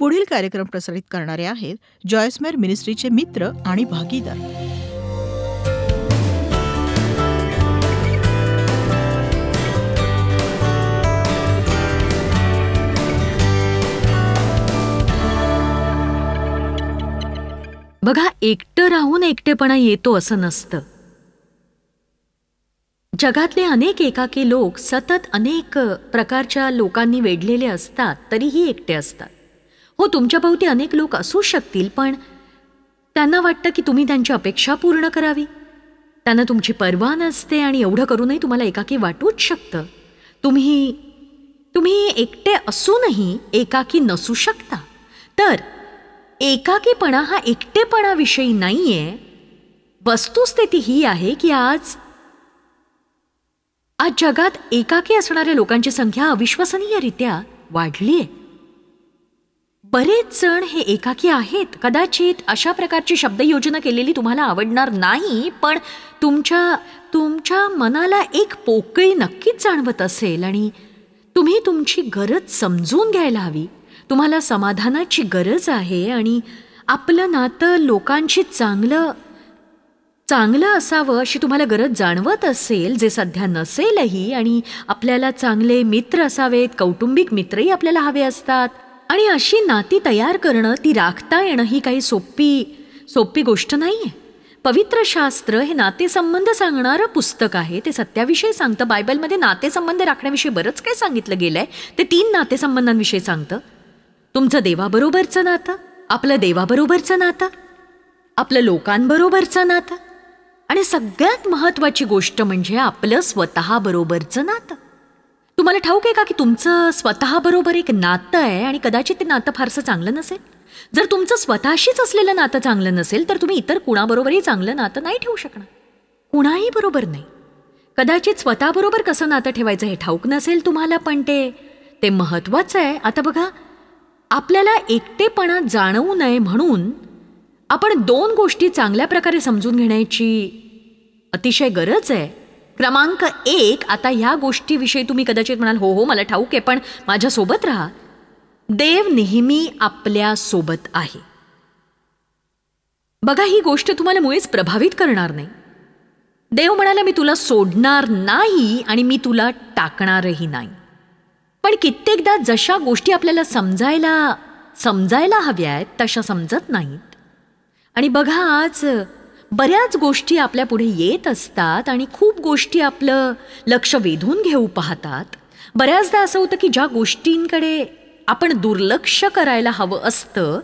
पुढील कार्यक्रम प्रसारित करणारे आहेत जॉयसमेर मिनिस्ट्रीचे मित्र आणि भागीदार. बघा, एकटं राहून एकटेपणा येतो असं नसतं. जगातले अनेक एकाकी लोक सतत अनेक प्रकारच्या लोकांनी वेढलेले असतात, तरीही एकटे असतात. हो, तुमच्याभोवती अनेक लोक असू शकतील, पण त्यांना वाटतं की तुम्ही त्यांची अपेक्षा पूर्ण करावी. त्यांना तुमची पर्वा नसते आणि एवढं करूनही तुम्हाला एकाकी वाटूच शकतं. तुम्ही एकटे असूनही एकाकी नसू शकता. तर एकाकीपणा हा एकटेपणाविषयी नाहीये. वस्तुस्थिती ही आहे की आज जगात एकाकी असणाऱ्या लोकांची संख्या अविश्वसनीयरित्या वाढली आहे. बरेच जण हे एकाकी आहेत. कदाचित अशा प्रकारची शब्दयोजना केलेली तुम्हाला आवडणार नाही, पण तुमच्या मनाला एक पोकळी नक्कीच जाणवत असेल आणि तुम्ही तुमची गरज समजून घ्यायला हवी. तुम्हाला समाधानाची गरज आहे आणि आपलं नातं लोकांशी चांगलं असावं अशी तुम्हाला गरज जाणवत असेल, जे सध्या नसेलही. आणि आपल्याला चांगले मित्र असावेत, कौटुंबिक मित्रही आपल्याला हवे असतात. आणि अशी नाती तयार करणं, ती राखता येणं ही काही सोपी गोष्ट नाहीये. पवित्र शास्त्र हे नातेसंबंध सांगणारं पुस्तक आहे. ते सत्याविषयी सांगतं. बायबलमध्ये नातेसंबंध राखण्याविषयी बरंच काही सांगितलं गेलंय. ते 3 नातेसंबंधांविषयी सांगतं. तुमचं देवाबरोबरचं नातं, आपलं देवाबरोबरचं नातं, आपलं लोकांबरोबरचं नातं आणि सगळ्यात महत्त्वाची गोष्ट म्हणजे आपलं स्वतःबरोबरचं नातं. तुम्हाला ठाऊक आहे का की तुमचं स्वतःबरोबर एक नातं आहे आणि कदाचित ते नातं फारसं चांगलं नसेल. जर तुमचं स्वतःशीच असलेलं नातं चांगलं नसेल तर तुम्ही इतर कुणाबरोबरही चांगलं नातं नाही ठेवू शकणार. कुणाही बरोबर नाही. कदाचित स्वतःबरोबर कसं नातं ठेवायचं हे ठाऊक नसेल तुम्हाला, पण ते महत्त्वाचं आहे. आता बघा, आपल्याला एकटेपणा जाणवू नये म्हणून आपण 2 गोष्टी चांगल्या प्रकारे समजून घेण्याची अतिशय गरज आहे. क्रमांक 1, आता ह्या गोष्टीविषयी तुम्ही कदाचित म्हणाल, हो मला ठाऊक आहे, पण माझ्यासोबत राहा. देव नेहमी आपल्या सोबत आहे. बघा, ही गोष्ट तुम्हाला मुळीच प्रभावित करणार नाही. देव म्हणाला, मी तुला सोडणार नाही आणि मी तुला टाकणारही नाही. पण कित्येकदा जशा गोष्टी आपल्याला समजायला हव्या आहेत तशा समजत नाहीत. आणि बघा, आज बऱ्याच गोष्टी आपल्या पुढे येत असतात आणि खूप गोष्टी आपलं लक्ष वेधून घेऊ पाहतात. बऱ्याचदा असं होतं की ज्या गोष्टींकडे आपण दुर्लक्ष करायला हवं असतं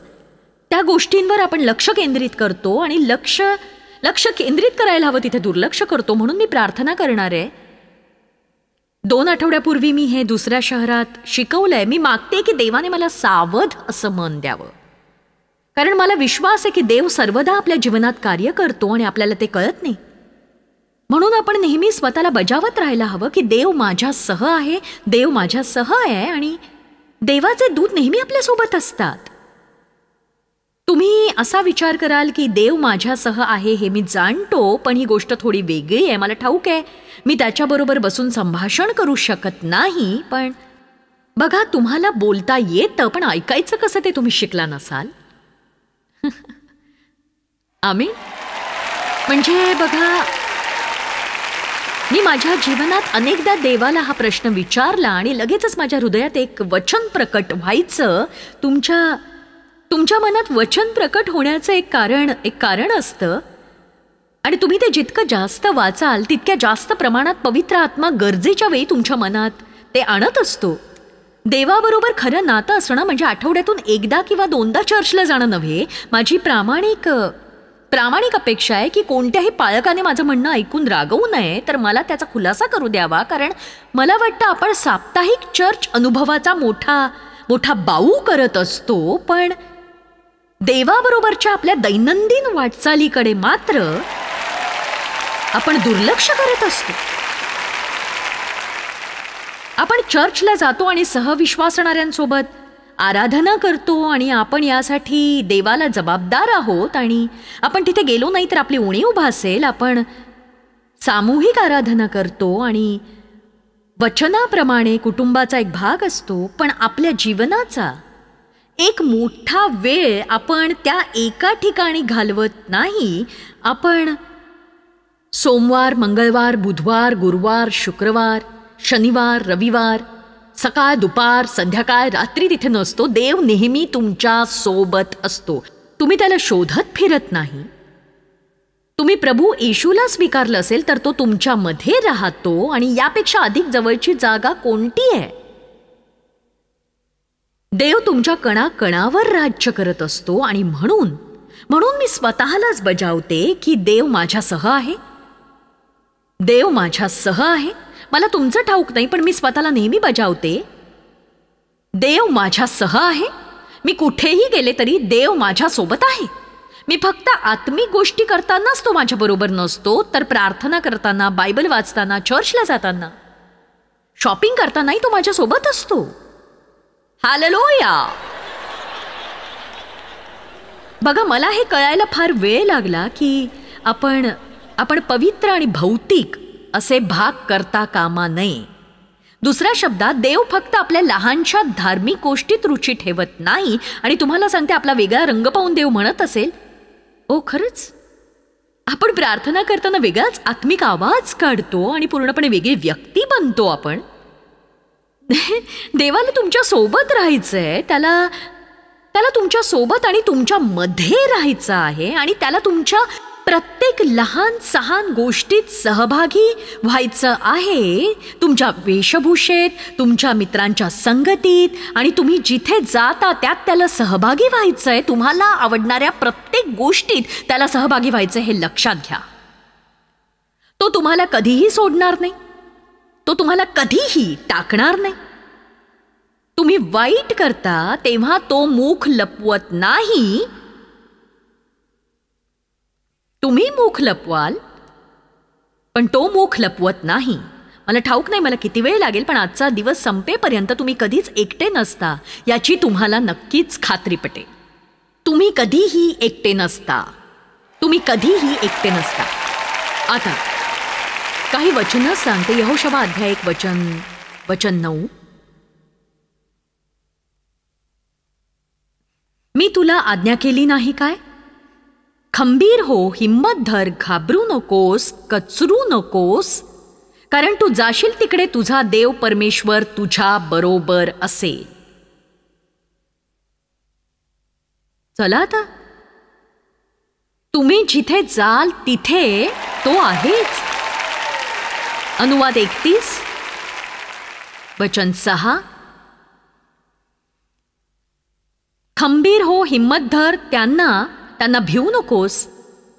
त्या गोष्टींवर आपण लक्ष केंद्रित करतो आणि लक्ष केंद्रित करायला हवं तिथे दुर्लक्ष करतो. म्हणून मी प्रार्थना करणार आहे. 2 आठवड्यापूर्वी मी हे दुसऱ्या शहरात शिकवलंय. मी मागते की देवाने मला सावध असं मन द्यावं, कारण मला विश्वास आहे की देव सर्वदा आपल्या जीवनात कार्य करतो आणि आपल्याला ते कळत नाही. म्हणून आपण नेहमी स्वतःला बजावत राहायला हवं की देव माझ्यासह आहे, देव माझ्यासह आहे आणि देवाचे दूत नेहमी आपल्यासोबत असतात. तुम्ही असा विचार कराल की देव माझ्यासह आहे हे मी जाणतो, पण ही गोष्ट थोडी वेगळी आहे. मला ठाऊक आहे मी त्याच्याबरोबर बसून संभाषण करू शकत नाही. पण बघा, तुम्हाला बोलता येतं, पण ऐकायचं कसं ते तुम्ही शिकला नसाल. आमीन. म्हणजे बघा, मी माझ्या जीवनात अनेकदा देवाला हा प्रश्न विचारला आणि लगेचच माझ्या हृदयात एक वचन प्रकट व्हायचं. तुमच्या मनात वचन प्रकट होण्याचं एक कारण असतं आणि तुम्ही ते जितकं जास्त वाचाल तितक्या जास्त प्रमाणात पवित्र आत्मा गरजेच्या वेळी तुमच्या मनात ते आणत असतो. देवाबरोबर खरं नातं असणं म्हणजे आठवड्यातून एकदा किंवा 2दा चर्चला जाणं नव्हे. माझी प्रामाणिक अपेक्षा आहे की कोणत्याही पालकाने माझं म्हणणं ऐकून रागवू नये, तर मला त्याचा खुलासा करू द्यावा. कारण मला वाटतं आपण साप्ताहिक चर्च अनुभवाचा मोठा बाऊ करत असतो, पण देवाबरोबरच्या आपल्या दैनंदिन वाटचालीकडे मात्र आपण दुर्लक्ष करत असतो. आपण चर्चला जातो आणि सहविश्वासणाऱ्यांसोबत आराधना करतो आणि आपण यासाठी देवाला जबाबदार आहोत आणि आपण तिथे गेलो नाही तर आपली उणीव भासेल. आपण सामूहिक आराधना करतो आणि वचनाप्रमाणे कुटुंबाचा एक भाग असतो, पण आपल्या जीवनाचा एक मोठा वेळ आपण त्या एका ठिकाणी घालवत नाही. आपण सोमवार, मंगळवार, बुधवार, गुरुवार, शुक्रवार, शनिवार, रविवार, सकाळ, दुपार, संध्याकाळ, रात्री तिथे नसतो. देव नेहमी तुमच्या सोबत असतो. तुम्ही त्याला शोधत फिरत नाही. तुम्ही प्रभू येशूला स्वीकारलं असेल तर तो तुमच्यामध्ये राहतो. आणि यापेक्षा अधिक जवळची जागा कोणती आहे? देव तुमच्या कणाकणावर राज्य करत असतो. आणि म्हणून मी स्वतःलाच बजावते की देव माझ्यासह आहे. देव माझ्यासह आहे. मला तुमचं ठाऊक नाही, पण मी स्वतःला नेहमी बजावते, देव माझ्यासह आहे. मी कुठेही गेले तरी देव माझ्यासोबत आहे. मी फक्त आत्मिक गोष्टी करतानाच तो माझ्याबरोबर नसतो, तर प्रार्थना करताना, बायबल वाचताना, चर्चला जाताना, शॉपिंग करतानाही तो माझ्यासोबत असतो. हालेलुया. बघा, मला हे कळायला फार वेळ लागला की आपण पवित्र आणि भौतिक असे भाग करता कामा नये. दुसऱ्या शब्दात, देव फक्त आपल्या लहानशा धार्मिक गोष्टीत रुची ठेवत नाही. आणि तुम्हाला सांगते, आपला वेगळा रंग पाहून देव म्हणत असेल, ओ खरंच आपण प्रार्थना करताना वेगळाच आत्मिक आवाज काढतो आणि पूर्णपणे वेगळी व्यक्ती बनतो. आपण देवाला तुमच्या सोबत राहायचंय. त्याला तुमच्या सोबत आणि तुमच्या मध्ये राहायचं आहे. आणि त्याला तुमच्या प्रत्येक लहान सहान गोष्टीत सहभागी व्हायचं आहे. तुमच्या वेशभूषेत, तुमच्या मित्रांच्या संगतीत, आणि तुम्ही जिथे जाता त्यात त्याला सहभागी व्हायचंय. तुम्हाला आवडणाऱ्या प्रत्येक गोष्टीत त्याला सहभागी व्हायचं हे लक्षात घ्या. तो तुम्हाला कधीही सोडणार नाही. तो तुम्हाला कधीही टाकणार नाही. तुम्ही वाईट करता तेव्हा तो मुख लपवत नाही. तुम्ही मुख लपवाल, पण तो मुख लपवत नाही. मला ठाऊक नाही मला किती वेळ लागेल, पण आजचा दिवस संपेपर्यंत तुम्ही कधीच एकटे नसता याची तुम्हाला नक्कीच खात्री पटेल. तुम्ही कधीही एकटे नसता. तुम्ही कधीही एकटे नसता. आता काही वचनं सांगते. यहोशवा अध्याय 1 वचन 9. मी तुला आज्ञा केली नाही काय? खंबीर हो, हिम्मत धर, घाबरू नकोस, कचरू नकोस, कारण तू जाशील तिकडे तुझा देव परमेश्वर तुझ्या बरोबर असेल. चला आता, तुम्ही जिथे जाल तिथे तो आहेच. अनुवाद 31 वचन 6. खंबीर हो, हिम्मत धर, त्यांना भिवू नकोस,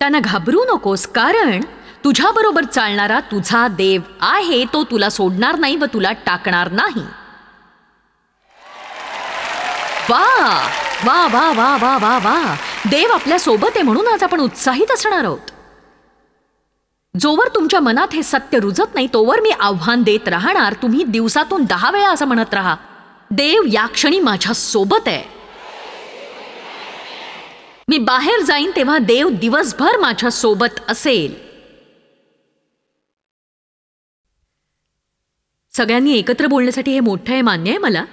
त्यांना घाबरू नकोस, कारण तुझ्या बरोबर चालणारा तुझा देव आहे. तो तुला सोडणार नाही व तुला टाकणार नाही. वा वा वा वा वा वा वा. देव आपल्या सोबत आहे म्हणून आज आपण उत्साहित असणार आहोत. जोवर तुमच्या मनात हे सत्य रुजत नाही तोवर मी आव्हान देत राहणार. तुम्ही दिवसातून 10 वेळा असं म्हणत राहा, देव या क्षणी माझ्या सोबत आहे. मी बाहेर जाईन तेव्हा देव दिवसभर माझ्या सोबत असेल. सगळ्यांनी एकत्र बोलण्यासाठी हे मोठं आहे, मान्य आहे मला.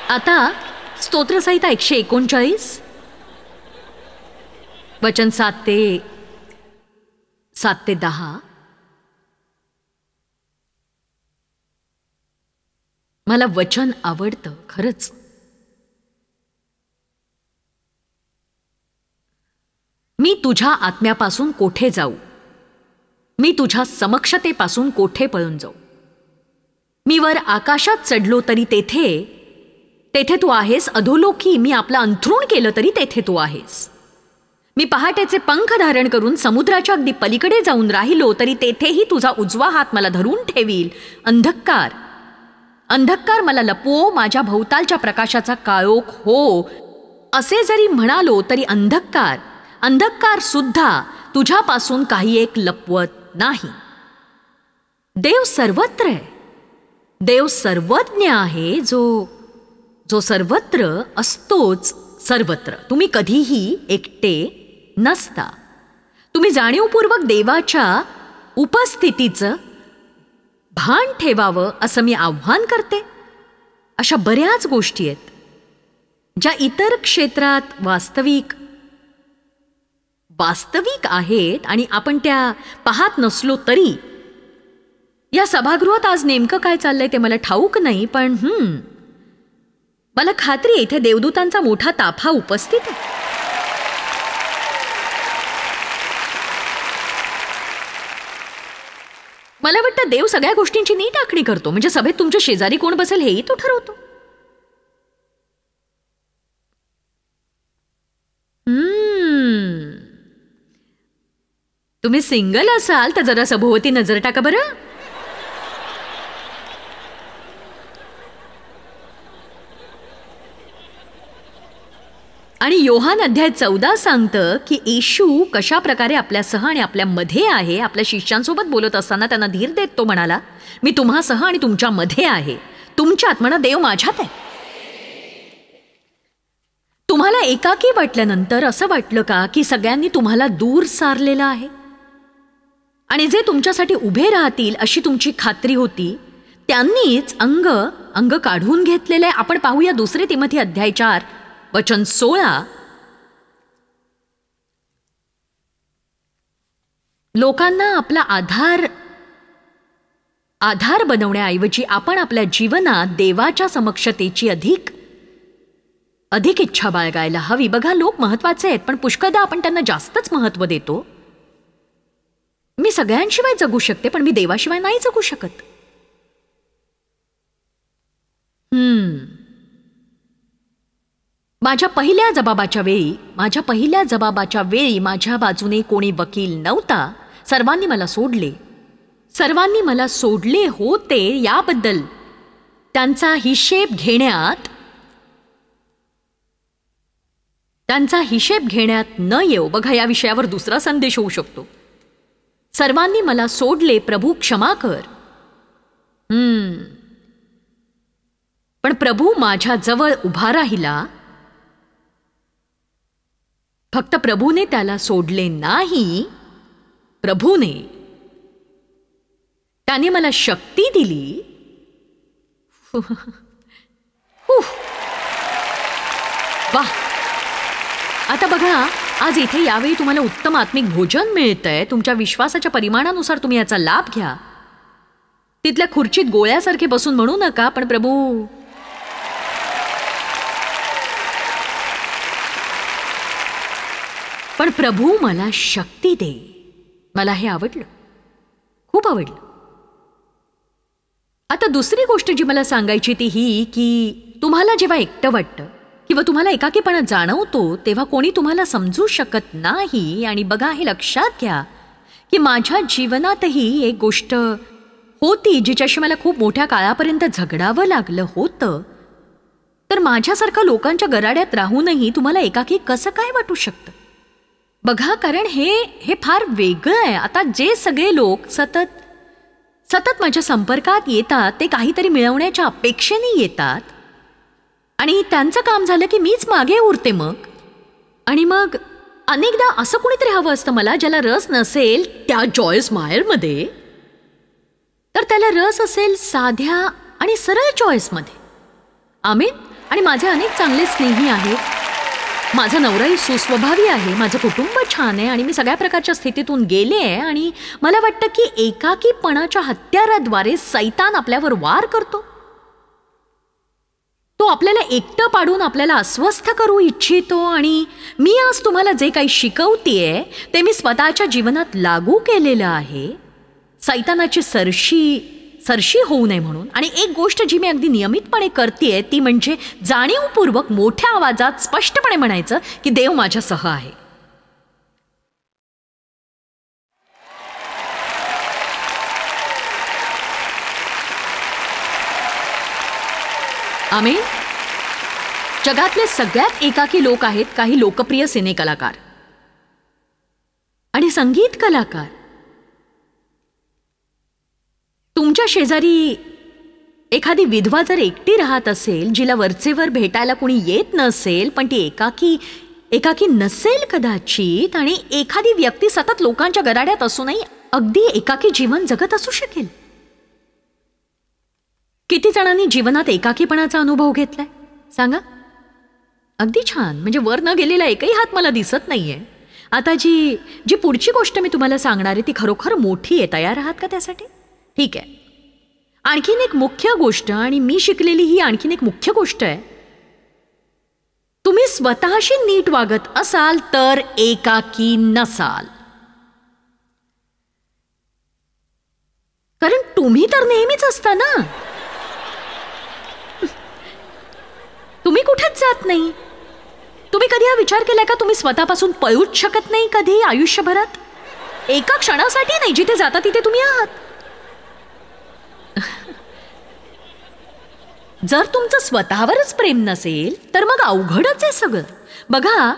आता स्तोत्रसंहिता 139 वचन 7 ते 10. मला वचन आवडतं खरंच. मी तुझ्या आत्म्यापासून कोठे जाऊ? मी तुझ्या समक्षतेपासून कोठे पळून जाऊ? मी वर आकाशात चढलो तरी तेथे तू आहेस. अधोलोकी मी आपलं अंथरूण केलं तरी तेथे तू आहेस. मी पहाटेचे पंख धारण करून समुद्राच्या अगदी पलीकडे जाऊन राहिलो तरी तेथेही तुझा उजवा हात मला धरून ठेवील. अंधकार मला लपवो, माझ्या भोवतालच्या प्रकाशाचा काळोख हो, असे जरी म्हणालो तरी अंधकार सुद्धा तुझ्यापासून काही एक लपवत नाही. देव सर्वत्र आहे. देव सर्वज्ञ आहे, जो सर्वत्र असतोच सर्वत्र. तुम्ही कधीही एकटे नसता. तुम्ही जाणीवपूर्वक देवाच्या उपस्थितीचं भान ठेवावं असं मी आव्हान करते. अशा बऱ्याच गोष्टी आहेत. ज्या इतर क्षेत्रात वास्तविक आहेत आणि आपण त्या पाहत नसलो तरी, या सभागृहात आज नेमकं काय चाललंय ते मला ठाऊक नाही, पण मला खात्री आहे इथे देवदूतांचा मोठा ताफा उपस्थित आहे. मला वाटतं देव सगळ्या गोष्टींची नीट आखणी करतो. म्हणजे सभेत तुमच्या शेजारी कोण बसेल हेही तो ठरवतो. तुम्ही सिंगल असाल तर जरा सभोवती नजर टाका बरं. आणि योहान अध्याय 14 सांगतं की येशू कशा प्रकारे आपल्यासह आणि आपल्यामध्ये आहे. आपल्या शिष्यांसोबत बोलत असताना त्यांना धीर देत तो म्हणाला, मी तुम्हासह आणि तुमच्यामध्ये आहे. तुमच्या आत्म्याने देव माझ्यात आहे. तुम्हाला एकाकी वाटल्यानंतर असं वाटलं का की सगळ्यांनी तुम्हाला दूर सारलेलं आहे आणि जे तुमच्यासाठी उभे राहतील अशी तुमची खात्री होती त्यांनीच अंग काढून घेतलेले. आपण पाहूया 2 तिमोथी अध्याय 4 वचन 16. लोकांना आपला आधार बनवण्याऐवजी आपण आपल्या जीवनात देवाच्या समक्षतेची अधिक इच्छा बाळगायला हवी. बघा, लोक महत्वाचे आहेत पण पुष्कळदा आपण त्यांना जास्तच महत्व देतो. मी सगळ्यांशिवाय जगू शकते पण मी देवाशिवाय नाही जगू शकत. माझ्या पहिल्या जबाबाच्या वेळी माझ्या बाजूने कोणी वकील नव्हता. सर्वांनी मला सोडले होते. याबद्दल त्यांचा हिशेब घेण्यात न येऊ. बघा, या विषयावर दुसरा संदेश होऊ शकतो. सर्वांनी मला सोडले, प्रभू क्षमा कर. पण प्रभू माझ्या जवळ उभा राहिला. फक्त प्रभूने त्याला सोडले नाही. त्याने मला शक्ती दिली. वाह. आता बघा, आज इथे यावेळी तुम्हाला उत्तम आत्मिक भोजन मिळतंय. तुमच्या विश्वासाच्या परिमाणानुसार तुम्ही याचा लाभ घ्या. तिथल्या खुर्चीत गोळ्यासारखे बसून म्हणू नका, पण प्रभू मला शक्ती दे. मला हे आवडलं, खूप आवडलं. आता दुसरी गोष्ट जी मला सांगायची ती ही की तुम्हाला जेव्हा एकटं वाटतं किंवा तुम्हाला एकाकीपणा जाणवतो तेव्हा कोणी तुम्हाला समजू शकत नाही. आणि बघा, हे लक्षात घ्या की माझ्या जीवनातही एक गोष्ट होती जिच्याशी मला खूप मोठ्या काळापर्यंत झगडावं लागलं होतं. तर माझ्यासारखं लोकांच्या गराड्यात राहूनही तुम्हाला एकाकी कसं काय वाटू शकतं? बघा, कारण हे फार वेगळं आहे. आता जे सगळे लोक सतत माझ्या संपर्कात येतात ते काहीतरी मिळवण्याच्या अपेक्षेने येतात आणि त्यांचं काम झालं की मीच मागे उरते. मग अनेकदा असं कुणीतरी हवं असतं मला ज्याला रस नसेल त्या जॉयस मायरमध्ये, तर त्याला रस असेल साध्या आणि सरळ चॉईसमध्ये. आमीन. आणि माझे अनेक चांगले स्नेही आहेत. माझा नवराही सुस्वभावी आहे. माझं कुटुंब छान आहे आणि मी सगळ्या प्रकारच्या स्थितीतून गेले आहे. आणि मला वाटतं की एकाकीपणाच्या हत्याराद्वारे सैतान आपल्यावर वार करतो. तो आपल्याला एकटं पाडून आपल्याला अस्वस्थ करू इच्छितो. आणि मी आज तुम्हाला जे काही शिकवतेय ते मी स्वतःच्या जीवनात लागू केलेलं आहे, सैतानाची सरशी होऊ नये म्हणून. आणि एक गोष्ट जी मी अगदी नियमितपणे करतेय ती म्हणजे जाणीवपूर्वक मोठ्या आवाजात स्पष्टपणे म्हणायचं की देव माझ्यासह आहे. आमेन. जगातले सगळ्यात एकाकी लोक आहेत काही लोकप्रिय सिने कलाकार आणि संगीत कलाकार. तुमच्या शेजारी एखादी विधवा जर एकटी राहत असेल, जिला वरचेवर भेटायला कोणी येत नसेल, पण ती एकाकी नसेल कदाचित, आणि एखादी व्यक्ती सतत लोकांच्या गराड्यात असूनही अगदी एकाकी जीवन जगत असू शकेल. किती जणांनी जीवनात एकाकीपणाचा अनुभव घेतलाय सांगा? अगदी छान. म्हणजे वर न गेलेला एकही हात मला दिसत नाहीये. आता जी पुढची गोष्ट मी तुम्हाला सांगणार आहे ती खरोखर मोठी आहे. तयार आहात का त्यासाठी? ठीक आहे. आणखीन एक मुख्य गोष्ट, आणि मी शिकलेली ही आणखीन एक मुख्य गोष्ट आहे. तुम्ही स्वतःशी नीट वागत असाल तर एकाकी नसाल. कारण तुम्ही तर नेहमीच असता ना. तुम्ही कुठेच जात नाही. तुम्ही कधी हा विचार केलाय का तुम्ही स्वतःपासून पळूच शकत नाही कधी आयुष्यभरात? एका क्षणासाठी नाही. जिथे जाता तिथे तुम्ही आहात. जर तुमचं स्वतःवरच प्रेम नसेल तर मग अवघडच आहे सगळं. बघा,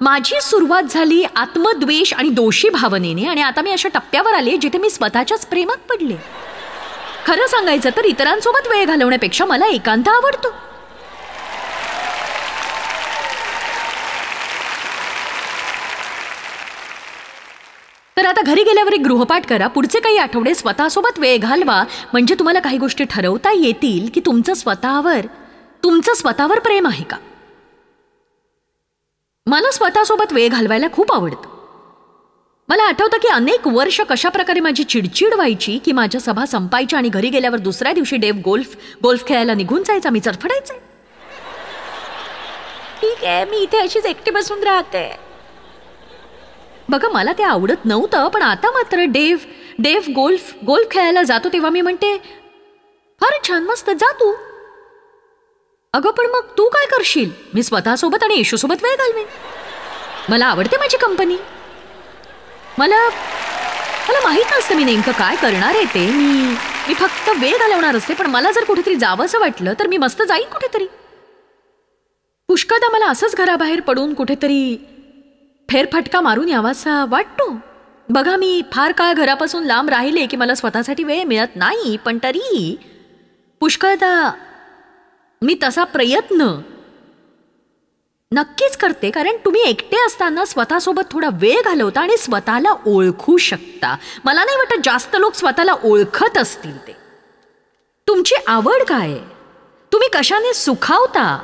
माझी सुरुवात झाली आत्मद्वेष आणि दोषी भावनेने, आणि आता मी अशा टप्प्यावर आले जिथे मी स्वतःच्याच प्रेमात पडले. खरं सांगायचं तर इतरांसोबत वेळ घालवण्यापेक्षा मला एकांत आवडतो. तर आता घरी गेल्यावर एक गृहपाठ करा. पुढचे काही आठवडे स्वतःसोबत वेळ घालवा. म्हणजे तुम्हाला काही गोष्टी ठरवता येतील की तुमचं स्वतःवर प्रेम आहे का. मला स्वतःसोबत वेळ घालवायला खूप आवडतं. मला आठवतं की अनेक वर्ष कशा प्रकारे माझी चिडचिड व्हायची की माझ्या सभा संपायच्या आणि घरी गेल्यावर दुसऱ्या दिवशी डेव गोल्फ खेळायला निघून जायचा. मी चरफडायचे. ठीक आहे, मी इथे अशीच एकटी बसून राहते. बघा, मला ते आवडत नव्हतं, पण आता मात्र डेव गोल्फ खेळायला जातो तेव्हा मी म्हणते, फार छान, मस्त, जा तू. अगं पण मग तू काय करशील? मी स्वतःसोबत आणि येशूसोबत वेळ घालवेन. मला आवडते माझी कंपनी. मला माहित नसतं मी नेमकं काय करणार आहे ते. मी फक्त वेळ घालवणार असते. पण मला जर कुठेतरी जावंसं वाटलं तर मी मस्त जाईन कुठेतरी. पुष्कळदा मला असंच घराबाहेर पडून कुठेतरी फेरफटका मारून यावासा वाटतो. बघा, मी फार काळ घरापासून लांब राहिले की मला स्वतःसाठी वेळ मिळत नाही. पण तरीही पुष्कळदा मी तसा प्रयत्न नक्कीच करते. कारण तुम्ही एकटे असताना स्वतःसोबत थोडा वेळ घालवता आणि स्वतःला ओळखू शकता. मला नाही वाटत जास्त लोक स्वतःला ओळखत असतील. ते तुमची आवड काय आहे? तुम्ही कशाने सुखावता?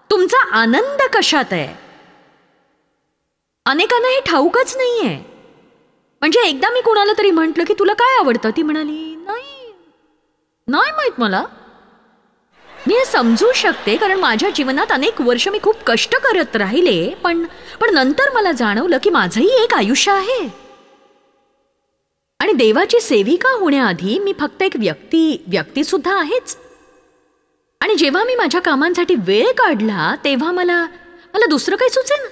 तुमचा आनंद कशात आहे? अनेकांना हे ठाऊकच नाहीये. म्हणजे एकदा मी कोणाला तरी म्हटलं की तुला काय आवडतं? ती म्हणाली, नाही माहित मला. मी हे समजू शकते, कारण माझ्या जीवनात अनेक वर्ष मी खूप कष्ट करत राहिले. पण नंतर मला जाणवलं की माझंही एक आयुष्य आहे. आणि देवाची सेविका होण्याआधी मी फक्त एक व्यक्ती सुद्धा आहेच. आणि जेव्हा मी माझ्या कामांसाठी वेळ काढला तेव्हा मला दुसरं काही सुचेना.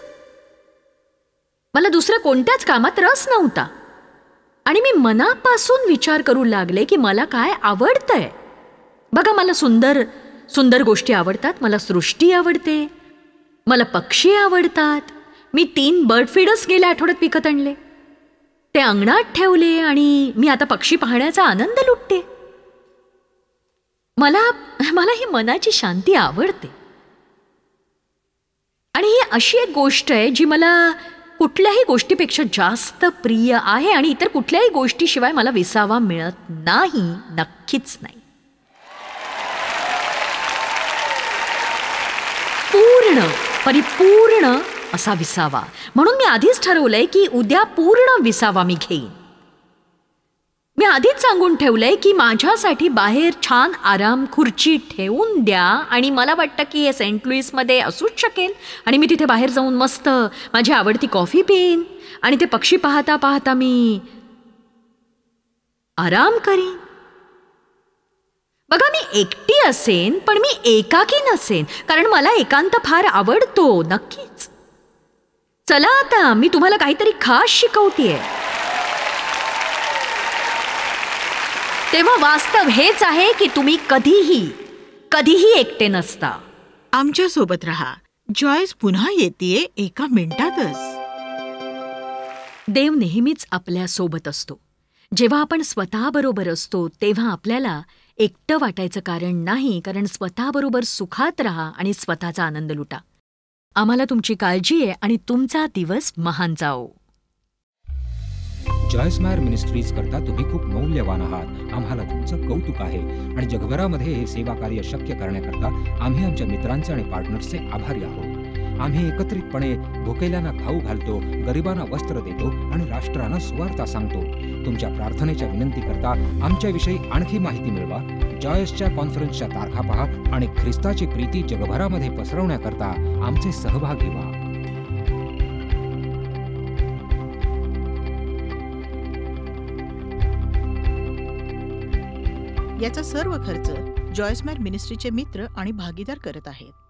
मला दुसऱ्या कोणत्याच कामात रस नव्हता. आणि मी मनापासून विचार करू लागले की मला काय आवडतंय. बघा, मला सुंदर गोष्टी आवडतात. मला सृष्टी आवडते. मला पक्षी आवडतात. मी 3 बर्ड फीडर्स गेल्या आठवड्यात विकत आणले. ते अंगणात ठेवले आणि मी आता पक्षी पाहण्याचा आनंद लुटते. मला ही मनाची शांती आवडते. आणि ही अशी एक गोष्ट आहे जी मला कुठल्याही गोष्टीपेक्षा जास्त प्रिय आहे. आणि इतर कुठल्याही गोष्टीशिवाय मला विसावा मिळत नाही. नक्कीच नाही. परिपूर्ण असा विसावा. म्हणून मी आधीच ठरवलंय की उद्या पूर्ण विसावा मी घेईन. मी आधीच सांगून ठेवलंय की माझ्यासाठी बाहेर छान आराम खुर्ची ठेवून द्या. आणि मला वाटतं की हे सेंट लुईसमध्ये असूच शकेल. आणि मी तिथे बाहेर जाऊन मस्त माझी आवडती कॉफी पिईन आणि ते पक्षी पाहता पाहता मी आराम करीन. बघा, मी एकटी असेन पण मी एकाकी नसेन, कारण मला एकांत फार आवडतो. नक्कीच. चला, आता मी तुम्हाला काहीतरी खास शिकवतेय. तेव्हा वास्तव हेच आहे की तुम्ही कधीही एकटे नसता. आमच्या सोबत राहा. जॉयस पुन्हा येतेय एका मिनिटातच. देव नेहमीच आपल्या सोबत असतो. जेव्हा आपण स्वतःबरोबर असतो तेव्हा आपल्याला एकटं वाटायचं कारण नाही, कारण स्वतःबरोबर सुखात राहा आणि स्वतःचा आनंद लुटा. आम्हाला तुमची काळजी आहे आणि तुमचा दिवस महान जाओ. जॉयस मायर मिनिस्ट्रीज करता तुम्ही खूप मौल्यवान आहात. आम्हाला तुमचं कौतुक आहे. आणि जगभरामध्ये हे सेवा कार्य शक्य करण्याकरता आम्ही आमच्या मित्रांचे आणि पार्टनर्सचे आभारी आहोत. आम्ही एकत्रितपणे भुकेल्यांना खाऊ घालतो, गरिबांना वस्त्र देतो आणि राष्ट्रांना सुवार्ता सांगतो. तुमच्या प्रार्थनेच्या विनंतीकरता आमच्याविषयी आणखी माहिती मिळवा. जॉयसच्या कॉन्फरन्सच्या तारखा पहा आणि ख्रिस्ताची प्रीती जगभरामध्ये पसरवण्याकरता आमचे सहभागी व्हा. याचा सर्व खर्च जॉयस मेर मिनिस्ट्रीचे मित्र आणि भागीदार करत आहेत.